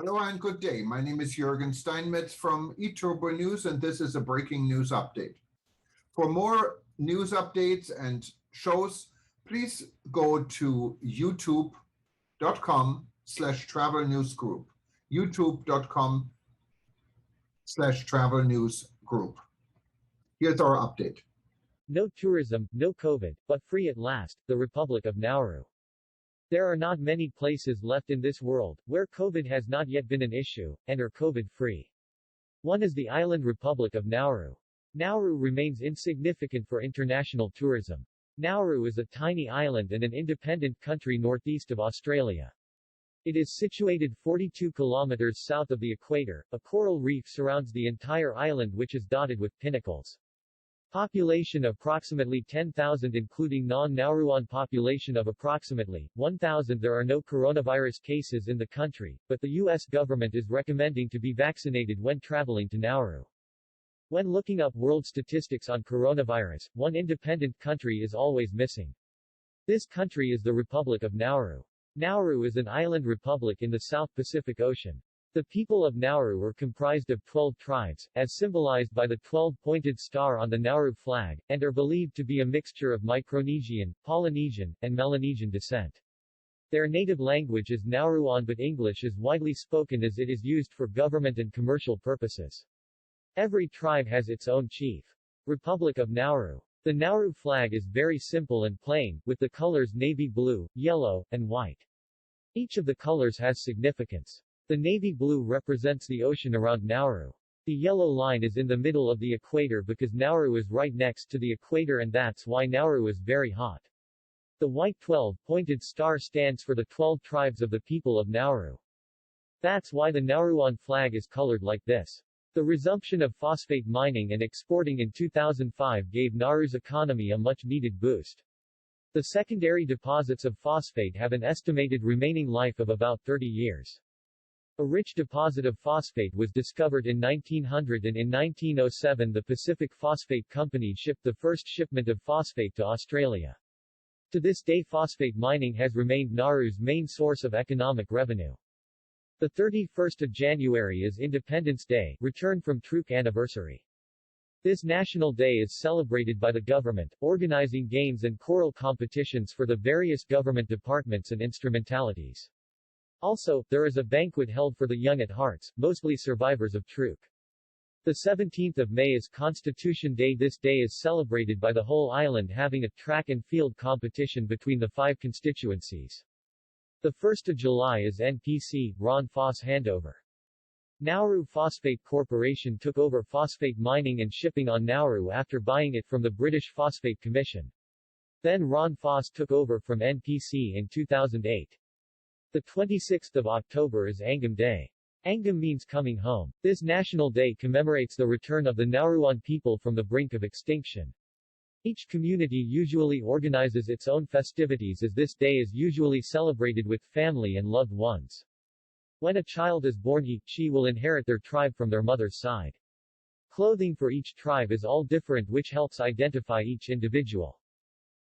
Hello and good day. My name is Jürgen Steinmetz from eTurboNews, and this is a breaking news update. For more news updates and shows, please go to youtube.com/travel news group. youtube.com/travel news group. Here's our update. No tourism, no COVID, but free at last, the Republic of Nauru. There are not many places left in this world, where COVID has not yet been an issue, and are COVID-free. One is the Island Republic of Nauru. Nauru remains insignificant for international tourism. Nauru is a tiny island and an independent country northeast of Australia. It is situated 42 kilometers south of the equator. A coral reef surrounds the entire island, which is dotted with pinnacles. Population approximately 10,000 including non-Nauruan population of approximately 1,000. There are no coronavirus cases in the country, but the U.S. government is recommending to be vaccinated when traveling to Nauru. When looking up world statistics on coronavirus, one independent country is always missing. This country is the Republic of Nauru. Nauru is an island republic in the South Pacific Ocean. The people of Nauru are comprised of 12 tribes, as symbolized by the 12-pointed star on the Nauru flag, and are believed to be a mixture of Micronesian, Polynesian, and Melanesian descent. Their native language is Nauruan, but English is widely spoken as it is used for government and commercial purposes. Every tribe has its own chief. Republic of Nauru. The Nauru flag is very simple and plain, with the colors navy blue, yellow, and white. Each of the colors has significance. The navy blue represents the ocean around Nauru. The yellow line is in the middle of the equator because Nauru is right next to the equator, and that's why Nauru is very hot. The white 12-pointed star stands for the 12 tribes of the people of Nauru. That's why the Nauruan flag is colored like this. The resumption of phosphate mining and exporting in 2005 gave Nauru's economy a much-needed boost. The secondary deposits of phosphate have an estimated remaining life of about 30 years. A rich deposit of phosphate was discovered in 1900, and in 1907 the Pacific Phosphate Company shipped the first shipment of phosphate to Australia. To this day, phosphate mining has remained Nauru's main source of economic revenue. The 31st of January is Independence Day, return from Truk anniversary. This national day is celebrated by the government, organizing games and choral competitions for the various government departments and instrumentalities. Also, there is a banquet held for the young at hearts, mostly survivors of Truk. The 17th of May is Constitution Day. This day is celebrated by the whole island, having a track and field competition between the 5 constituencies. The 1st of July is NPC, Ron Foss handover. Nauru Phosphate Corporation took over phosphate mining and shipping on Nauru after buying it from the British Phosphate Commission. Then Ron Foss took over from NPC in 2008. The 26th of October is Angam Day. Angam means coming home. This national day commemorates the return of the Nauruan people from the brink of extinction. Each community usually organizes its own festivities, as this day is usually celebrated with family and loved ones. When a child is born, she will inherit their tribe from their mother's side. Clothing for each tribe is all different, which helps identify each individual.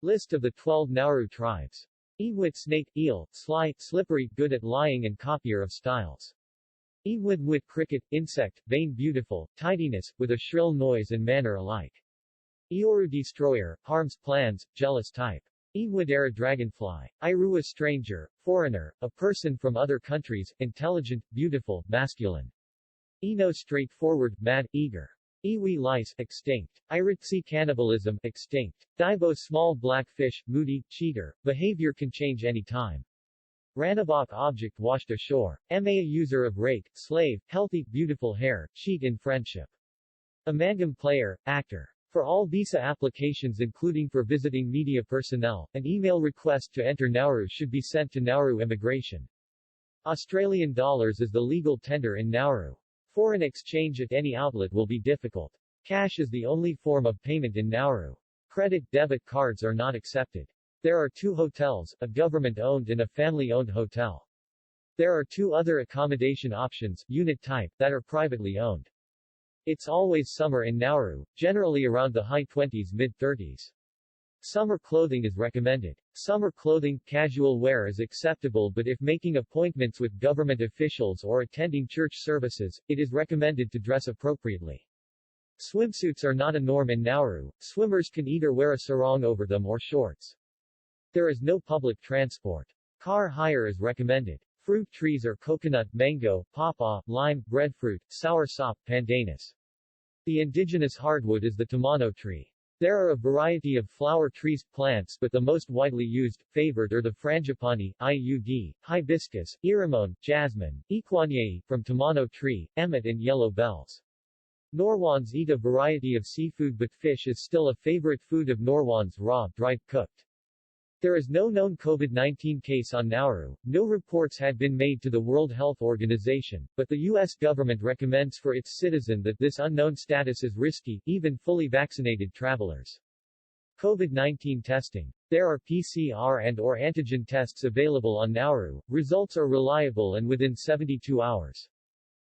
List of the 12 Nauru tribes. Inuit snake, eel, sly, slippery, good at lying and copier of styles. Inuit cricket, insect, vain, beautiful, tidiness, with a shrill noise and manner alike. Eoru destroyer, harms plans, jealous type. Inuit dragonfly. Irua stranger, foreigner, a person from other countries, intelligent, beautiful, masculine. Eno straightforward, mad, eager. Iwi lice, extinct. Iritsi cannibalism, extinct. Daibo small black fish, moody, cheater, behavior can change any time. Ranabok object washed ashore. Ma user of rake, slave, healthy, beautiful hair, cheat in friendship. Amangam player, actor. For all visa applications, including for visiting media personnel, an email request to enter Nauru should be sent to Nauru Immigration. Australian dollars is the legal tender in Nauru. Foreign exchange at any outlet will be difficult. Cash is the only form of payment in Nauru. Credit, debit cards are not accepted. There are 2 hotels, a government-owned and a family-owned hotel. There are 2 other accommodation options, unit type, that are privately owned. It's always summer in Nauru, generally around the high 20s, mid 30s. Summer clothing is recommended. Summer clothing, casual wear is acceptable, but if making appointments with government officials or attending church services, it is recommended to dress appropriately. Swimsuits are not a norm in Nauru. Swimmers can either wear a sarong over them or shorts. There is no public transport. Car hire is recommended. Fruit trees are coconut, mango, pawpaw, lime, breadfruit, soursop, pandanus. The indigenous hardwood is the tamano tree. There are a variety of flower trees plants, but the most widely used, favored are the frangipani, IUD, hibiscus, iramone, jasmine, equaniae, from tamano tree, emmet and yellow bells. Norwans eat a variety of seafood, but fish is still a favorite food of Norwans, raw, dried, cooked. There is no known COVID-19 case on Nauru. No reports had been made to the World Health Organization, but the U.S. government recommends for its citizen that this unknown status is risky, even fully vaccinated travelers. COVID-19 testing. There are PCR and/or antigen tests available on Nauru. Results are reliable and within 72 hours.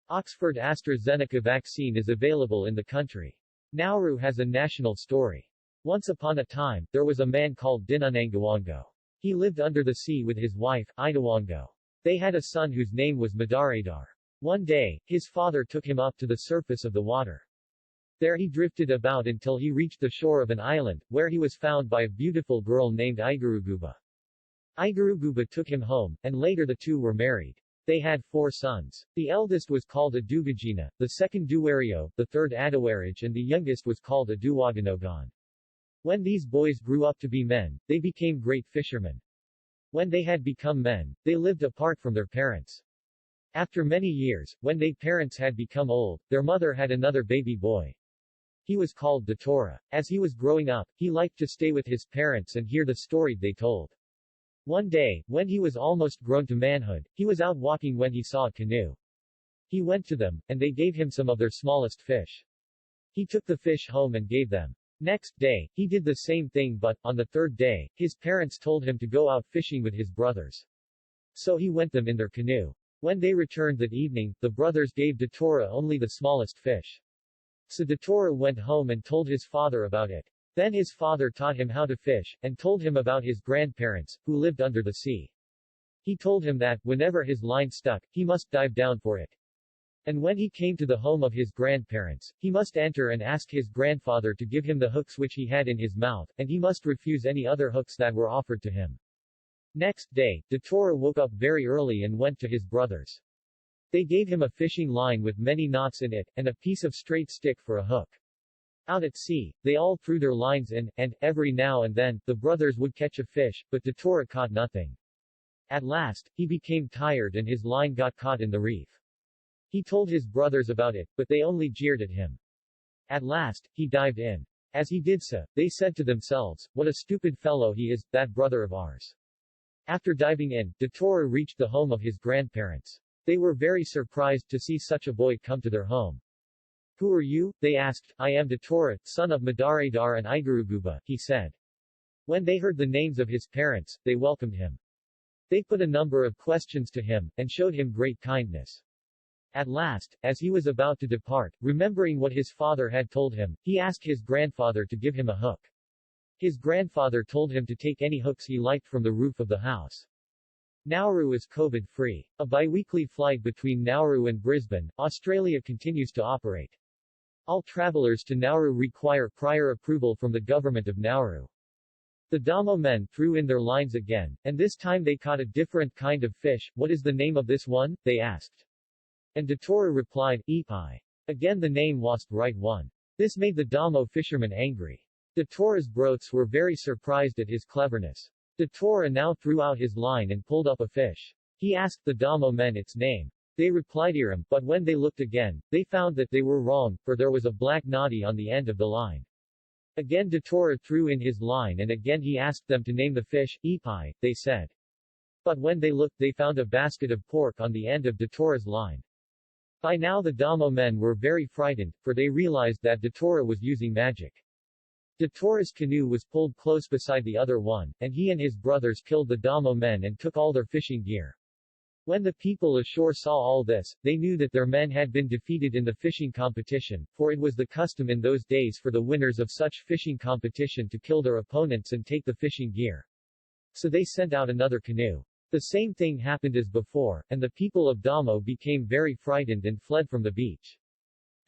Oxford AstraZeneca vaccine is available in the country. Nauru has a national story. Once upon a time, there was a man called Dinunangawango. He lived under the sea with his wife, Idawango. They had a son whose name was Madaradar. One day, his father took him up to the surface of the water. There he drifted about until he reached the shore of an island, where he was found by a beautiful girl named Igaruguba. Igaruguba took him home, and later the two were married. They had 4 sons. The eldest was called Adugagina, the second Duwario, the third Adawaraj, and the youngest was called Aduwaganogan. When these boys grew up to be men, they became great fishermen. When they had become men, they lived apart from their parents. After many years, when their parents had become old, their mother had another baby boy. He was called Datora. As he was growing up, he liked to stay with his parents and hear the story they told. One day, when he was almost grown to manhood, he was out walking when he saw a canoe. He went to them, and they gave him some of their smallest fish. He took the fish home and gave them. Next day, he did the same thing, but, on the third day, his parents told him to go out fishing with his brothers. So he went them in their canoe. When they returned that evening, the brothers gave Datora only the smallest fish. So Datora went home and told his father about it. Then his father taught him how to fish, and told him about his grandparents, who lived under the sea. He told him that, whenever his line stuck, he must dive down for it. And when he came to the home of his grandparents, he must enter and ask his grandfather to give him the hooks which he had in his mouth, and he must refuse any other hooks that were offered to him. Next day, Datora woke up very early and went to his brothers. They gave him a fishing line with many knots in it, and a piece of straight stick for a hook. Out at sea, they all threw their lines in, and, every now and then, the brothers would catch a fish, but Datora caught nothing. At last, he became tired and his line got caught in the reef. He told his brothers about it, but they only jeered at him. At last, he dived in. As he did so, they said to themselves, "What a stupid fellow he is, that brother of ours." After diving in, Datora reached the home of his grandparents. They were very surprised to see such a boy come to their home. "Who are you?" they asked. "I am Datora, son of Madaradar and Igaruguba," he said. When they heard the names of his parents, they welcomed him. They put a number of questions to him, and showed him great kindness. At last, as he was about to depart, remembering what his father had told him, he asked his grandfather to give him a hook. His grandfather told him to take any hooks he liked from the roof of the house. Nauru is COVID-free. A bi-weekly flight between Nauru and Brisbane, Australia continues to operate. All travelers to Nauru require prior approval from the government of Nauru. The Damo men threw in their lines again, and this time they caught a different kind of fish. "What is the name of this one?" they asked. And Datora replied, "Ipai." Again the name was right one. This made the Damo fishermen angry. Datora's brothers were very surprised at his cleverness. Datora now threw out his line and pulled up a fish. He asked the Damo men its name. They replied Iram, but when they looked again, they found that they were wrong, for there was a black noddy on the end of the line. Again Datora threw in his line and again he asked them to name the fish. "Ipai," they said. But when they looked they found a basket of pork on the end of Datora's line. By now the Damo men were very frightened, for they realized that Datora was using magic. Datora's canoe was pulled close beside the other one, and he and his brothers killed the Damo men and took all their fishing gear. When the people ashore saw all this, they knew that their men had been defeated in the fishing competition, for it was the custom in those days for the winners of such fishing competition to kill their opponents and take the fishing gear. So they sent out another canoe. The same thing happened as before, and the people of Damo became very frightened and fled from the beach.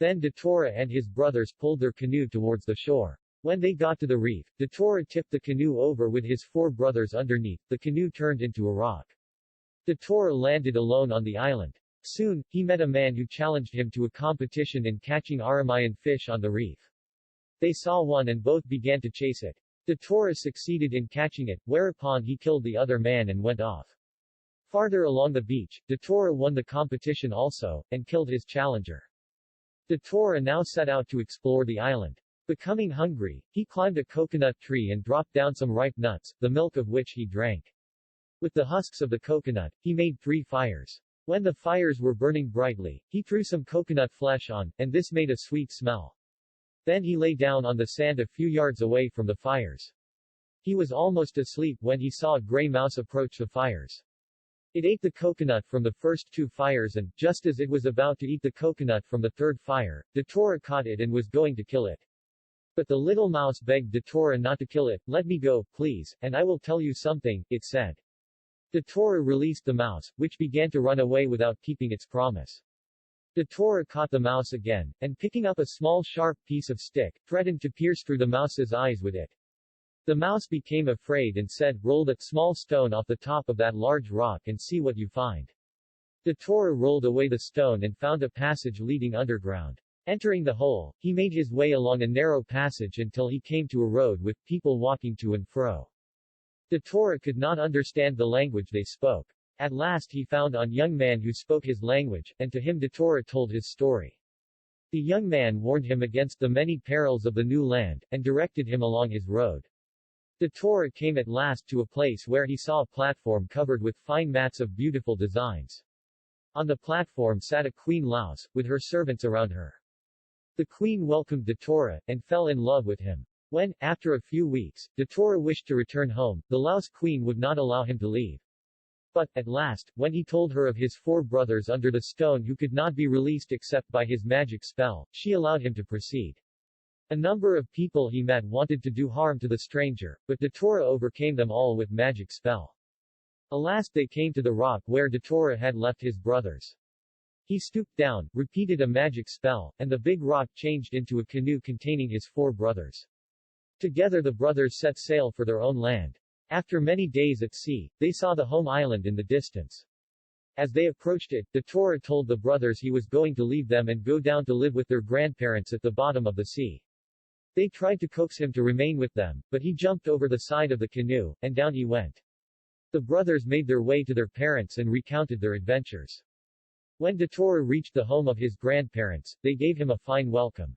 Then Datora and his brothers pulled their canoe towards the shore. When they got to the reef, Datora tipped the canoe over with his 4 brothers underneath. The canoe turned into a rock. Datora landed alone on the island. Soon, he met a man who challenged him to a competition in catching Aramayan fish on the reef. They saw one and both began to chase it. Datora succeeded in catching it, whereupon he killed the other man and went off. Farther along the beach, Datora won the competition also, and killed his challenger. Datora now set out to explore the island. Becoming hungry, he climbed a coconut tree and dropped down some ripe nuts, the milk of which he drank. With the husks of the coconut, he made 3 fires. When the fires were burning brightly, he threw some coconut flesh on, and this made a sweet smell. Then he lay down on the sand a few yards away from the fires. He was almost asleep when he saw a gray mouse approach the fires. It ate the coconut from the first 2 fires and, just as it was about to eat the coconut from the 3rd fire, Datora caught it and was going to kill it. But the little mouse begged Datora not to kill it. "Let me go, please, and I will tell you something," it said. Datora released the mouse, which began to run away without keeping its promise. Datora caught the mouse again, and picking up a small sharp piece of stick, threatened to pierce through the mouse's eyes with it. The mouse became afraid and said, "Roll that small stone off the top of that large rock and see what you find." Datora rolled away the stone and found a passage leading underground. Entering the hole, he made his way along a narrow passage until he came to a road with people walking to and fro. Datora could not understand the language they spoke. At last he found a young man who spoke his language, and to him Datora told his story. The young man warned him against the many perils of the new land, and directed him along his road. Datora came at last to a place where he saw a platform covered with fine mats of beautiful designs. On the platform sat a queen louse, with her servants around her. The queen welcomed Datora, and fell in love with him. When, after a few weeks, Datora wished to return home, the louse queen would not allow him to leave. But, at last, when he told her of his 4 brothers under the stone who could not be released except by his magic spell, she allowed him to proceed. A number of people he met wanted to do harm to the stranger, but Datora overcame them all with magic spell. Alas, they came to the rock where Datora had left his brothers. He stooped down, repeated a magic spell, and the big rock changed into a canoe containing his 4 brothers. Together the brothers set sail for their own land. After many days at sea, they saw the home island in the distance. As they approached it, Datora told the brothers he was going to leave them and go down to live with their grandparents at the bottom of the sea. They tried to coax him to remain with them, but he jumped over the side of the canoe, and down he went. The brothers made their way to their parents and recounted their adventures. When Datora reached the home of his grandparents, they gave him a fine welcome.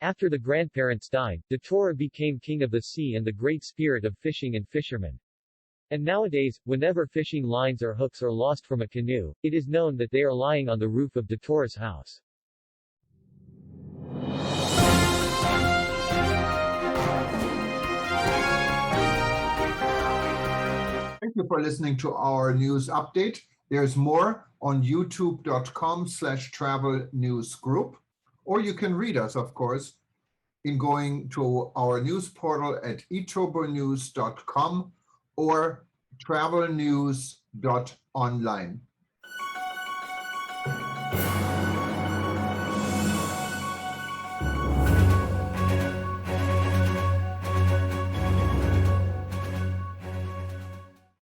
After the grandparents died, Datora became king of the sea and the great spirit of fishing and fishermen. And nowadays, whenever fishing lines or hooks are lost from a canoe, it is known that they are lying on the roof of Datora's house. Thank you for listening to our news update. There's more on youtube.com/travel news group, or you can read us, of course, in going to our news portal at eTurboNews.com or travelnews.online.